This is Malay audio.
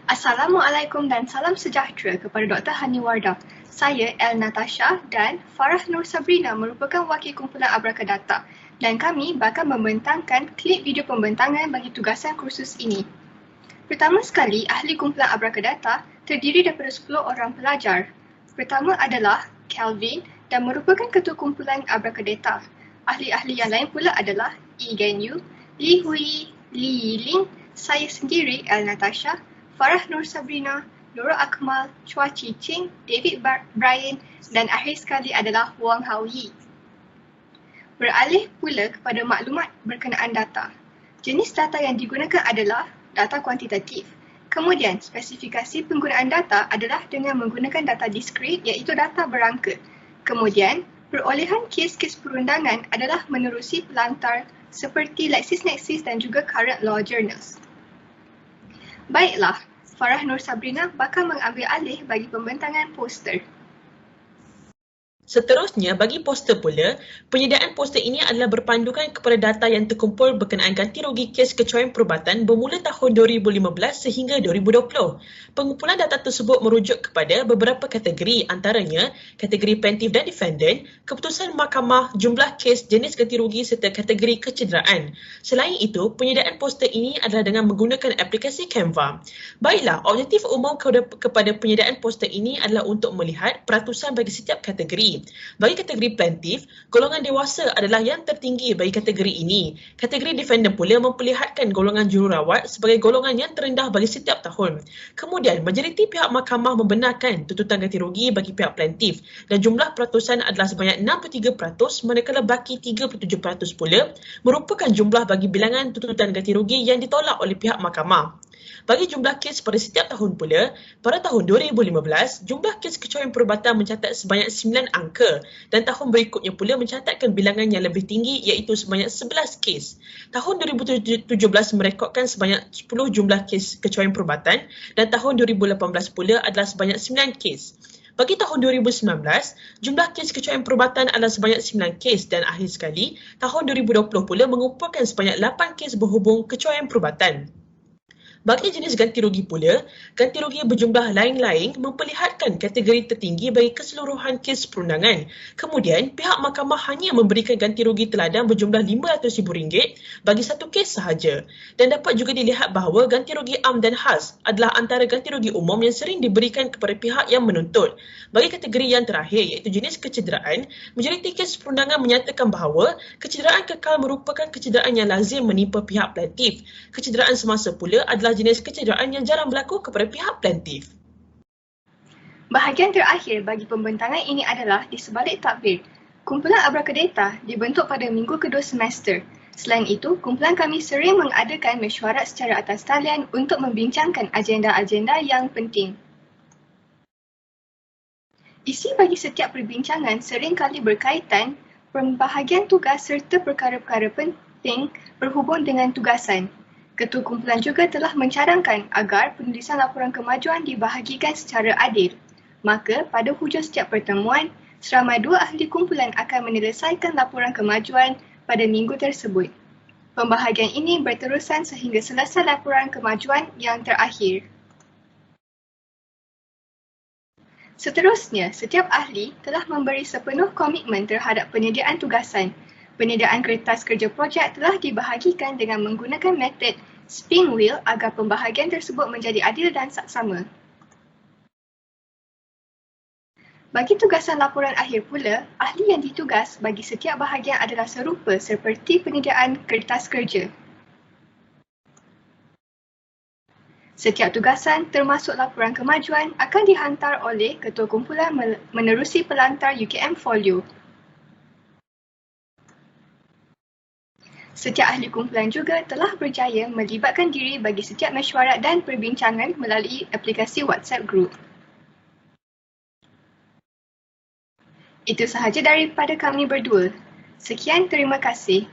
Assalamualaikum dan salam sejahtera kepada Dr. Hani Wardah. Saya El Natasha dan Farah Nur Sabrina merupakan wakil kumpulan Abrakadata dan kami bakal membentangkan klip video pembentangan bagi tugasan kursus ini. Pertama sekali, ahli kumpulan Abrakadata terdiri daripada 10 orang pelajar. Pertama adalah Kelvin dan merupakan ketua kumpulan Abrakadata. Ahli-ahli yang lain pula adalah Yi Gen Yu, Li Hui, Li Yiling, saya sendiri El Natasha, Farah Nur Sabrina, Nurul Akmal, Chua Chi Ching, David Bryan dan akhir sekali adalah Wang Hao Yi. Beralih pula kepada maklumat berkenaan data. Jenis data yang digunakan adalah data kuantitatif. Kemudian, spesifikasi penggunaan data adalah dengan menggunakan data diskrit iaitu data berangka. Kemudian, perolehan kes-kes perundangan adalah menerusi pelantar seperti LexisNexis dan juga current law journals. Baiklah, Farah Nur Sabrina bakal mengambil alih bagi pembentangan poster. Seterusnya, bagi poster pula, penyediaan poster ini adalah berpandukan kepada data yang terkumpul berkenaan ganti rugi kes kecuaian perubatan bermula tahun 2015 sehingga 2020. Pengumpulan data tersebut merujuk kepada beberapa kategori, antaranya kategori plaintiff dan defendant, keputusan mahkamah, jumlah kes, jenis ganti rugi serta kategori kecederaan. Selain itu, penyediaan poster ini adalah dengan menggunakan aplikasi Canva. Baiklah, objektif umum kepada penyediaan poster ini adalah untuk melihat peratusan bagi setiap kategori. Bagi kategori plaintiff, golongan dewasa adalah yang tertinggi bagi kategori ini. Kategori defendant pula memperlihatkan golongan jururawat sebagai golongan yang terendah bagi setiap tahun. Kemudian, majoriti pihak mahkamah membenarkan tuntutan ganti rugi bagi pihak plaintiff dan jumlah peratusan adalah sebanyak 63%, manakala baki 37% pula merupakan jumlah bagi bilangan tuntutan ganti rugi yang ditolak oleh pihak mahkamah. Bagi jumlah kes pada setiap tahun pula, pada tahun 2015, jumlah kes kecuaian perubatan mencatat sebanyak 9 angka dan tahun berikutnya pula mencatatkan bilangan yang lebih tinggi iaitu sebanyak 11 kes. Tahun 2017 merekodkan sebanyak 10 jumlah kes kecuaian perubatan dan tahun 2018 pula adalah sebanyak 9 kes. Bagi tahun 2019, jumlah kes kecuaian perubatan adalah sebanyak 9 kes dan akhir sekali, tahun 2020 pula mengumpulkan sebanyak 8 kes berhubung kecuaian perubatan. Bagi jenis ganti rugi pula, ganti rugi berjumlah lain-lain memperlihatkan kategori tertinggi bagi keseluruhan kes perundangan. Kemudian, pihak mahkamah hanya memberikan ganti rugi teladan berjumlah RM500,000 bagi satu kes sahaja. Dan dapat juga dilihat bahawa ganti rugi am dan khas adalah antara ganti rugi umum yang sering diberikan kepada pihak yang menuntut. Bagi kategori yang terakhir iaitu jenis kecederaan, majoriti kes perundangan menyatakan bahawa kecederaan kekal merupakan kecederaan yang lazim menimpa pihak plaintiff. Kecederaan semasa pula adalah jenis kecederaan yang jarang berlaku kepada pihak plaintiff. Bahagian terakhir bagi pembentangan ini adalah di sebalik takbir. Kumpulan Abrakadata dibentuk pada minggu kedua semester. Selain itu, kumpulan kami sering mengadakan mesyuarat secara atas talian untuk membincangkan agenda-agenda yang penting. Isi bagi setiap perbincangan seringkali berkaitan pembahagian tugas serta perkara-perkara penting berhubung dengan tugasan. Ketua kumpulan juga telah mencadangkan agar penulisan laporan kemajuan dibahagikan secara adil. Maka, pada hujung setiap pertemuan, seramai 2 ahli kumpulan akan menyelesaikan laporan kemajuan pada minggu tersebut. Pembahagian ini berterusan sehingga selesai laporan kemajuan yang terakhir. Seterusnya, setiap ahli telah memberi sepenuh komitmen terhadap penyediaan tugasan. Penyediaan kertas kerja projek telah dibahagikan dengan menggunakan metod spin wheel agar pembahagian tersebut menjadi adil dan saksama. Bagi tugasan laporan akhir pula, ahli yang ditugas bagi setiap bahagian adalah serupa seperti penyediaan kertas kerja. Setiap tugasan termasuk laporan kemajuan akan dihantar oleh ketua kumpulan menerusi pelantar UKM Folio. Setiap ahli kumpulan juga telah berjaya melibatkan diri bagi setiap mesyuarat dan perbincangan melalui aplikasi WhatsApp Group. Itu sahaja daripada kami berdua. Sekian, terima kasih.